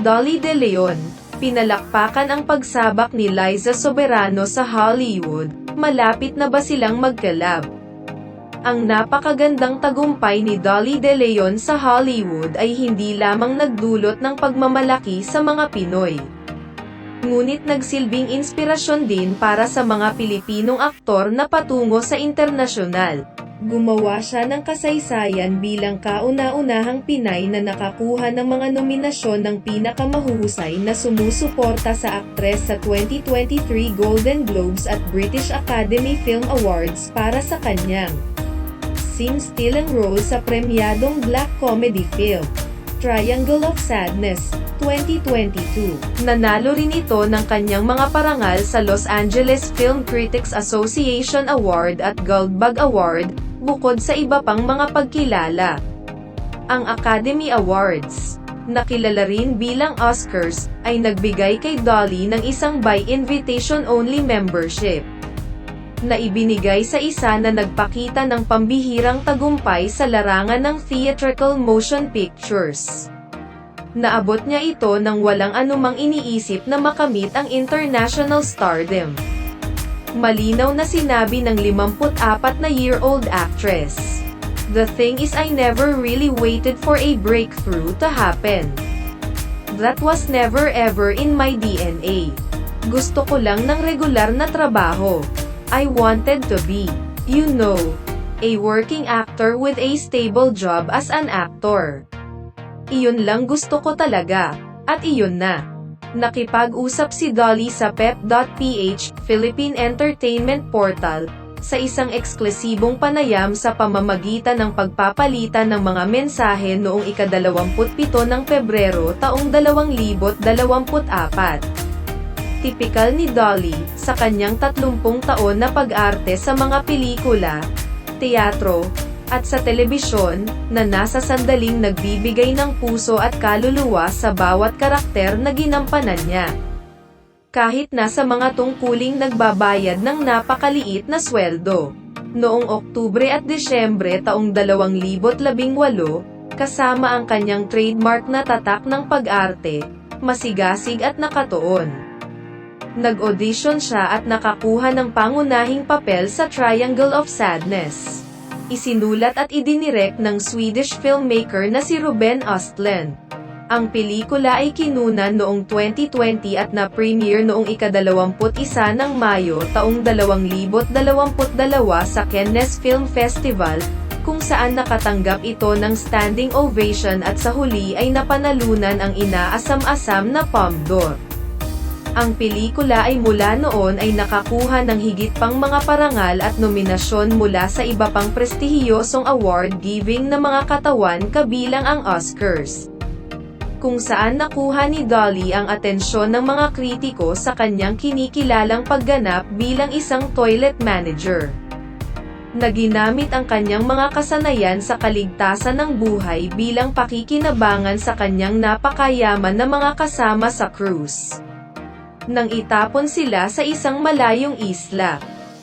Dolly De Leon, pinalakpakan ang pagsabak ni Liza Soberano sa Hollywood, malapit na ba silang mag-collab? Ang napakagandang tagumpay ni Dolly De Leon sa Hollywood ay hindi lamang nagdulot ng pagmamalaki sa mga Pinoy. Ngunit nagsilbing inspirasyon din para sa mga Pilipinong aktor na patungo sa internasyonal. Gumawa siya ng kasaysayan bilang kauna-unahang Pinay na nakakuha ng mga nominasyon ng pinakamahuhusay na sumusuporta sa aktres sa 2023 Golden Globes at British Academy Film Awards para sa kanyang Sing Still and Role sa premyadong black comedy film, Triangle of Sadness, 2022. Nanalo rin ito ng kanyang mga parangal sa Los Angeles Film Critics Association Award at Goldbug Award, bukod sa iba pang mga pagkilala. Ang Academy Awards, na kilala rin bilang Oscars, ay nagbigay kay Dolly ng isang by invitation-only membership, na ibinigay sa isa na nagpakita ng pambihirang tagumpay sa larangan ng theatrical motion pictures. Naabot niya ito nang walang anumang iniisip na makamit ang international stardom. Malinaw na sinabi ng 54-na-year-old actress, "The thing is I never really waited for a breakthrough to happen. That was never ever in my DNA. Gusto ko lang ng regular na trabaho. I wanted to be, you know, a working actor with a stable job as an actor. Iyon lang gusto ko talaga, at iyon na." Nakipag-usap si Dolly sa Pep.ph, Philippine entertainment portal, sa isang eksklusibong panayam sa pamamagitan ng pagpapalitan ng mga mensahe noong ika-27 ng Pebrero taong 2024. Tipikal ni Dolly, sa kanyang 30 taon na pag-arte sa mga pelikula, teatro, at sa telebisyon, na nasa sandaling nagbibigay ng puso at kaluluwa sa bawat karakter na ginampanan niya. Kahit nasa mga tungkuling nagbabayad ng napakaliit na sweldo. Noong Oktubre at Desyembre taong 2018, kasama ang kanyang trademark na tatak ng pag-arte, masigasig at nakatuon. Nag-audition siya at nakakuha ng pangunahing papel sa Triangle of Sadness. Isinulat at idinirect ng Swedish filmmaker na si Ruben Östlund. Ang pelikula ay kinunan noong 2020 at na-premiere noong ika-21 ng Mayo taong 2022 sa Cannes Film Festival, kung saan nakatanggap ito ng standing ovation at sa huli ay napanalunan ang inaasam-asam na Palme d'Or. Ang pelikula ay mula noon ay nakakuha ng higit pang mga parangal at nominasyon mula sa iba pang prestihiyosong award-giving na mga katawan kabilang ang Oscars, kung saan nakuha ni Dolly ang atensyon ng mga kritiko sa kanyang kinikilalang pagganap bilang isang toilet manager, na ginamit ang kanyang mga kasanayan sa kaligtasan ng buhay bilang pakikinabangan sa kanyang napakayaman na mga kasama sa cruise, nang itapon sila sa isang malayong isla.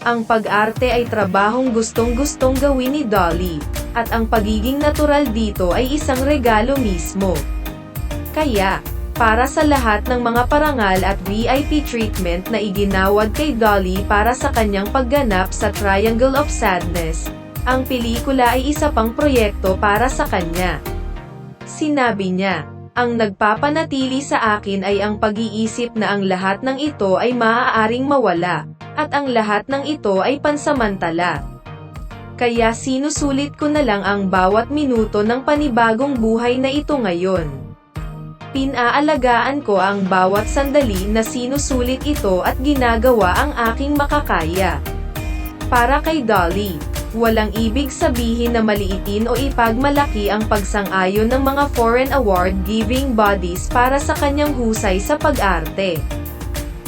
Ang pag-arte ay trabahong gustong-gustong gawin ni Dolly, at ang pagiging natural dito ay isang regalo mismo. Kaya, para sa lahat ng mga parangal at VIP treatment na iginawad kay Dolly para sa kanyang pagganap sa Triangle of Sadness, ang pelikula ay isa pang proyekto para sa kanya. Sinabi niya, "Ang nagpapanatili sa akin ay ang pag-iisip na ang lahat ng ito ay maaaring mawala, at ang lahat ng ito ay pansamantala. Kaya sinusulit ko na lang ang bawat minuto ng panibagong buhay na ito ngayon. Pinaalagaan ko ang bawat sandali na sinusulit ito at ginagawa ang aking makakaya." Para kay Dolly, walang ibig sabihin na maliitin o ipagmalaki ang pagsang-ayon ng mga foreign award-giving bodies para sa kanyang husay sa pag-arte.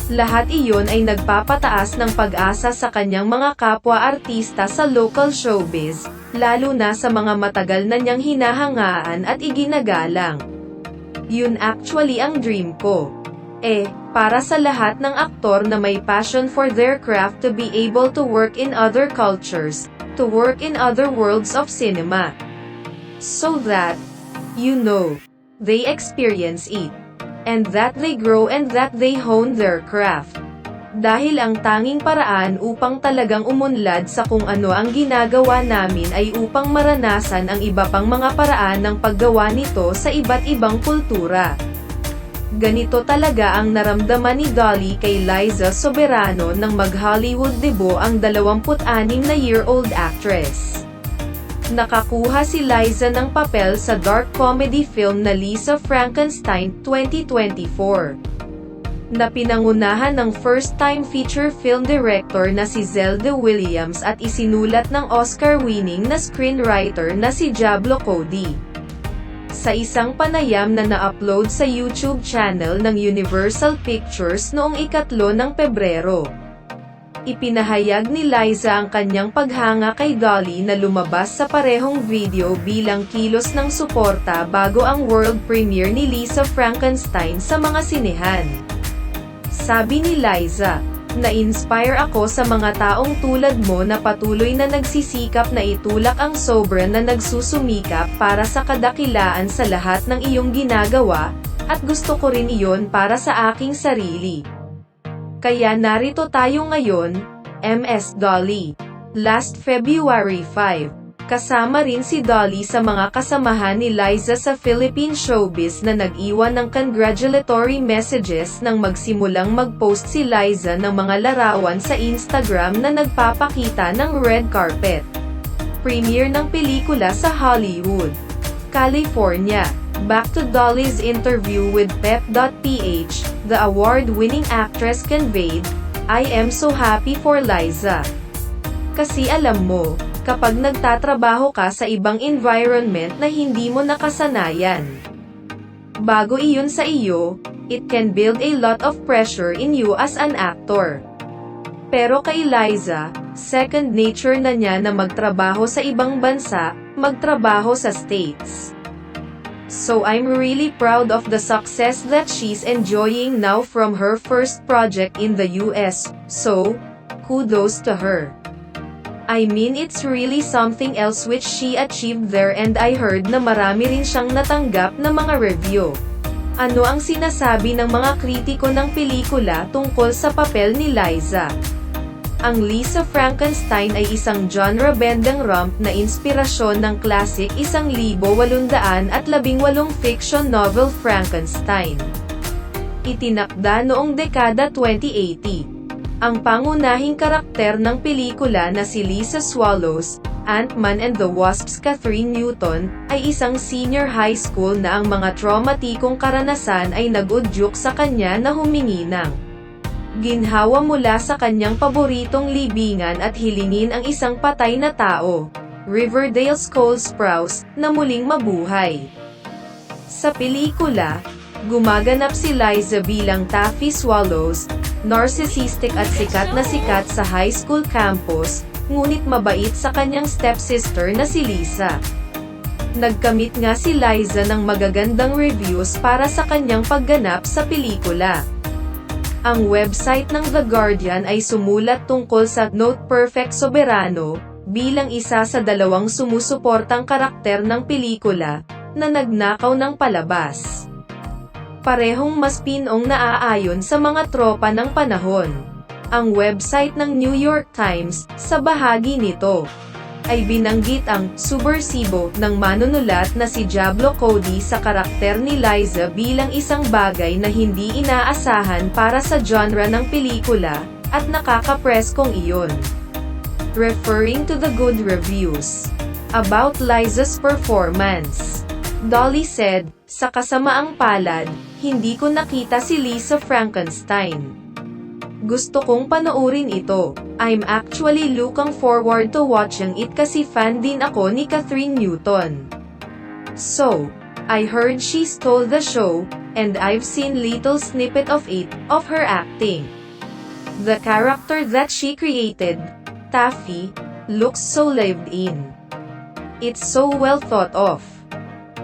Lahat iyon ay nagpapataas ng pag-asa sa kanyang mga kapwa-artista sa local showbiz, lalo na sa mga matagal na niyang hinahangaan at iginagalang. "Yun actually ang dream ko. Para sa lahat ng aktor na may passion for their craft to be able to work in other cultures, to work in other worlds of cinema. So that, you know, they experience it." and that they grow and that they hone their craft. Dahil ang tanging paraan upang talagang umunlad sa kung ano ang ginagawa namin ay upang maranasan ang iba pang mga paraan ng paggawa nito sa iba't ibang kultura. Ganito talaga ang naramdaman ni Dolly kay Liza Soberano nang mag-Hollywood debut ang 26-na-year-old actress. Nakakuha si Liza ng papel sa dark comedy film na Lisa Frankenstein 2024. Na pinangunahan ng first-time feature film director na si Zelda Williams at isinulat ng Oscar-winning na screenwriter na si Diablo Cody. Sa isang panayam na na-upload sa YouTube channel ng Universal Pictures noong 3 ng Pebrero, ipinahayag ni Liza ang kanyang paghanga kay Dolly na lumabas sa parehong video bilang kilos ng suporta bago ang world premiere ni Lisa Frankenstein sa mga sinehan. Sabi ni Liza, "Na-inspire ako sa mga taong tulad mo na patuloy na nagsisikap na itulak ang sobra na nagsusumikap para sa kadakilaan sa lahat ng iyong ginagawa, at gusto ko rin iyon para sa aking sarili. Kaya narito tayo ngayon, Ms. Dolly." Last February 5. Kasama rin si Dolly sa mga kasamahan ni Liza sa Philippine showbiz na nag-iwan ng congratulatory messages nang magsimulang mag-post si Liza ng mga larawan sa Instagram na nagpapakita ng red carpet premiere ng pelikula sa Hollywood, California. Back to Dolly's interview with Pep.ph, the award-winning actress conveyed, "I am so happy for Liza. Kasi alam mo, kapag nagtatrabaho ka sa ibang environment na hindi mo nakasanayan, bago iyon sa iyo, it can build a lot of pressure in you as an actor. Pero kay Liza, second nature na niya na magtrabaho sa ibang bansa, magtrabaho sa States. So I'm really proud of the success that she's enjoying now from her first project in the US, so, kudos to her. I mean it's really something else which she achieved there and I heard na marami rin siyang natanggap na mga review." Ano ang sinasabi ng mga kritiko ng pelikula tungkol sa papel ni Liza? Ang Lisa Frankenstein ay isang genre-bending romp na inspirasyon ng classic 1818 fiction novel Frankenstein. Itinakda noong dekada 2080. Ang pangunahing karakter ng pelikula na si Lisa Swallows, Ant-Man and the Wasp's Catherine Newton, ay isang senior high school na ang mga traumatikong karanasan ay nag-udyok sa kanya na humingi ng ginhawa mula sa kanyang paboritong libingan at hilingin ang isang patay na tao, Riverdale's Cole Sprouse, na muling mabuhay. Sa pelikula, gumaganap si Liza bilang Taffy Swallows, narcissistic at sikat sa high school campus, ngunit mabait sa kanyang stepsister na si Lisa. Nagkamit nga si Liza ng magagandang reviews para sa kanyang pagganap sa pelikula. Ang website ng The Guardian ay sumulat tungkol sa Not Perfect Soberano, bilang isa sa 2 sumusuportang karakter ng pelikula, na nagnakaw ng palabas. Parehong mas pinong naaayon sa mga tropa ng panahon. Ang website ng New York Times, sa bahagi nito, ay binanggit ang subversibo ng manunulat na si Diablo Cody sa karakter ni Liza bilang isang bagay na hindi inaasahan para sa genre ng pelikula, at nakakapreskong iyon. Referring to the good reviews about Liza's performance, Dolly said, "Sa kasamaang palad, hindi ko nakita si Lisa Frankenstein. Gusto kong panoorin ito. I'm actually looking forward to watching it kasi fan din ako ni Catherine Newton. So, I heard she stole the show, and I've seen little snippet of it, of her acting. The character that she created, Taffy, looks so lived in. It's so well thought of.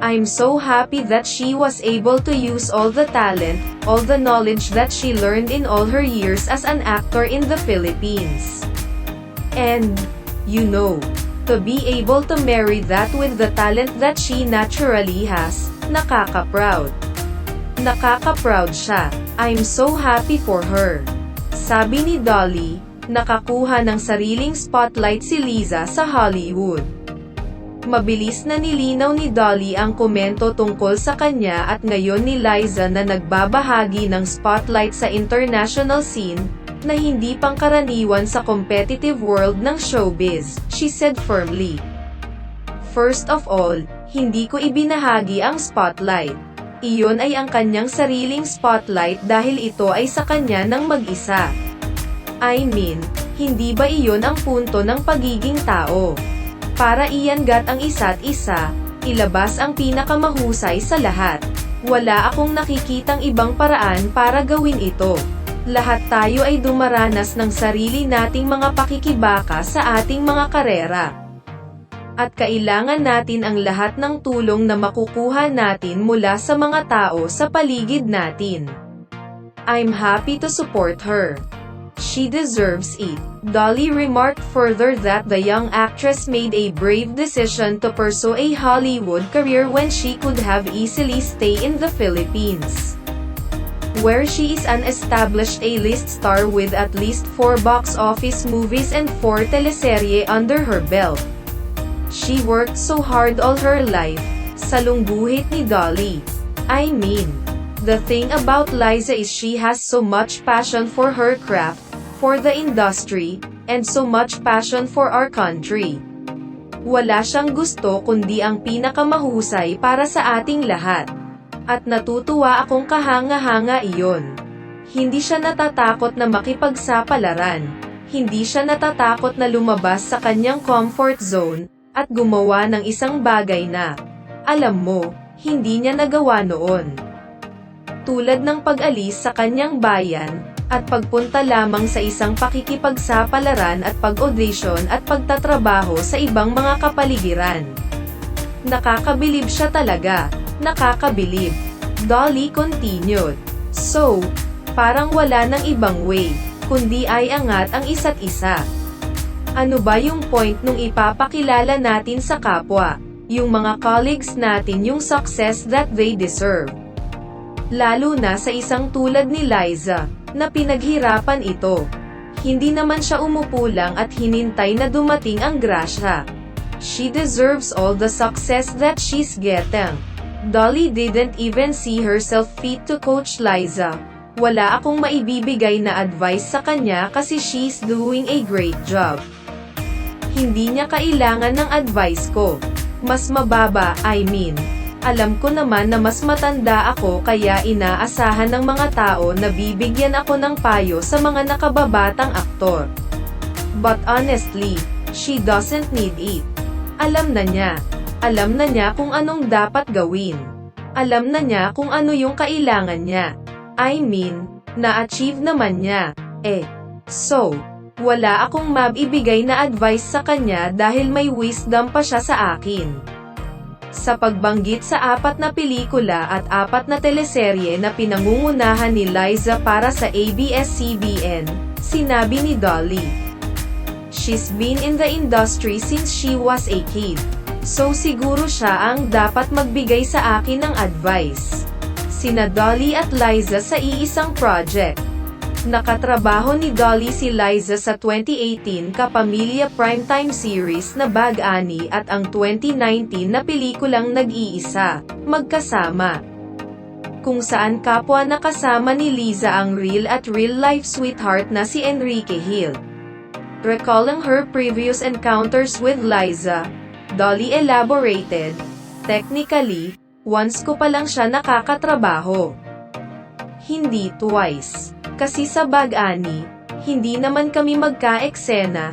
I'm so happy that she was able to use all the talent, all the knowledge that she learned in all her years as an actor in the Philippines. And, you know, to be able to marry that with the talent that she naturally has, nakaka-proud." Nakaka-proud siya. I'm so happy for her. Sabi ni Dolly, nakakuha ng sariling spotlight si Liza sa Hollywood. Mabilis na nilinaw ni Dolly ang komento tungkol sa kanya at ngayon ni Liza na nagbabahagi ng spotlight sa international scene, na hindi pangkaraniwan sa competitive world ng showbiz, she said firmly. First of all, hindi ko ibinahagi ang spotlight. Iyon ay ang kanyang sariling spotlight dahil ito ay sa kanya ng mag-isa. I mean, hindi ba iyon ang punto ng pagiging tao? Para iyangat ang isa't isa, ilabas ang pinakamahusay sa lahat. Wala akong nakikitang ibang paraan para gawin ito. Lahat tayo ay dumaranas ng sarili nating mga pakikibaka sa ating mga karera. At kailangan natin ang lahat ng tulong na makukuha natin mula sa mga tao sa paligid natin. I'm happy to support her. She deserves it. Dolly remarked further that the young actress made a brave decision to pursue a Hollywood career when she could have easily stayed in the Philippines, where she is an established A-list star with at least 4 box office movies and 4 teleserye under her belt. She worked so hard all her life, salungguhit ni Dolly. I mean, the thing about Liza is she has so much passion for her craft, for the industry, and so much passion for our country. Wala siyang gusto kundi ang pinakamahusay para sa ating lahat. At natutuwa akong kahanga-hanga iyon. Hindi siya natatakot na makipagsapalaran. Hindi siya natatakot na lumabas sa kanyang comfort zone, at gumawa ng isang bagay na, alam mo, hindi niya nagawa noon. Tulad ng pag-alis sa kanyang bayan, at pagpunta lamang sa isang pakikipagsapalaran at pag-audition at pagtatrabaho sa ibang mga kapaligiran. Nakakabilib siya talaga. Nakakabilib. Dolly continued. So, parang wala ng ibang way, kundi ay angat ang isa't isa. Ano ba yung point nung ipapakilala natin sa kapwa, yung mga colleagues natin yung success that they deserve? Lalo na sa isang tulad ni Liza, na pinaghirapan ito. Hindi naman siya umupo lang at hinintay na dumating ang grasya. She deserves all the success that she's getting. Dolly didn't even see herself fit to coach Liza. Wala akong maibibigay na advice sa kanya kasi she's doing a great job. Hindi niya kailangan ng advice ko. Mas mababa, I mean. Alam ko naman na mas matanda ako kaya inaasahan ng mga tao na bibigyan ako ng payo sa mga nakababatang aktor. But honestly, she doesn't need it. Alam na niya. Alam na niya kung anong dapat gawin. Alam na niya kung ano yung kailangan niya. I mean, na-achieve naman niya. So, wala akong mabibigay na advice sa kanya dahil may wisdom pa siya sa akin. Sa pagbanggit sa 4 na pelikula at 4 na teleserye na pinangungunahan ni Liza para sa ABS-CBN, sinabi ni Dolly, "She's been in the industry since she was a kid. So siguro siya ang dapat magbigay sa akin ng advice." Sina Dolly at Liza sa iisang project. Nakatrabaho ni Dolly si Liza sa 2018 kapamilya primetime series na Bag-Ani at ang 2019 na pelikulang Nag-iisa, Magkasama, kung saan kapwa nakasama ni Liza ang real at real-life sweetheart na si Enrique Hill. Recalling her previous encounters with Liza, Dolly elaborated, "Technically, once ko pa lang siya nakakatrabaho. Hindi twice. Kasi sa Bag-Ani, hindi naman kami magka-eksena,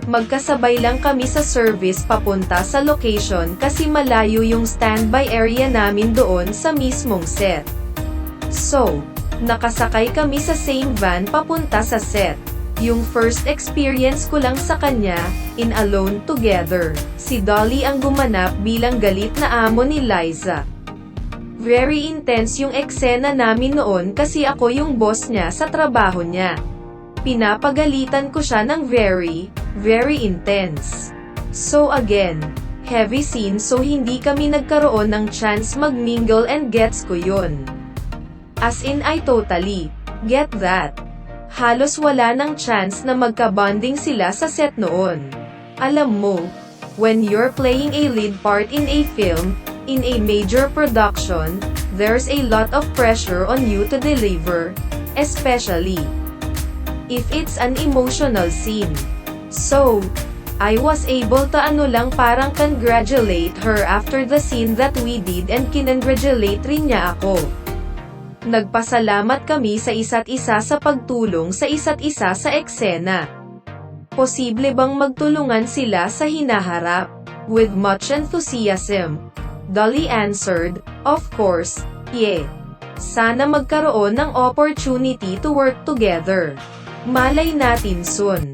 magkasabay lang kami sa service papunta sa location kasi malayo yung standby area namin doon sa mismong set. So, nakasakay kami sa same van papunta sa set. Yung first experience ko lang sa kanya, in Alone Together, si Dolly ang gumanap bilang galit na amo ni Liza. Very intense yung eksena namin noon kasi ako yung boss niya sa trabaho niya. Pinapagalitan ko siya ng very, very intense. So again, heavy scene so hindi kami nagkaroon ng chance mag-mingle and gets ko yun. As in I totally get that. Halos wala ng chance na magka-bonding sila sa set noon. Alam mo, when you're playing a lead part in a film, in a major production, there's a lot of pressure on you to deliver, especially if it's an emotional scene. So, I was able to parang congratulate her after the scene that we did and kinongratulate rin niya ako. Nagpasalamat kami sa isa't isa sa pagtulong sa isa't isa sa eksena. Posible bang magtulungan sila sa hinaharap? With much enthusiasm, Dolly answered, "Of course, yeah. Sana magkaroon ng opportunity to work together. Malay natin soon."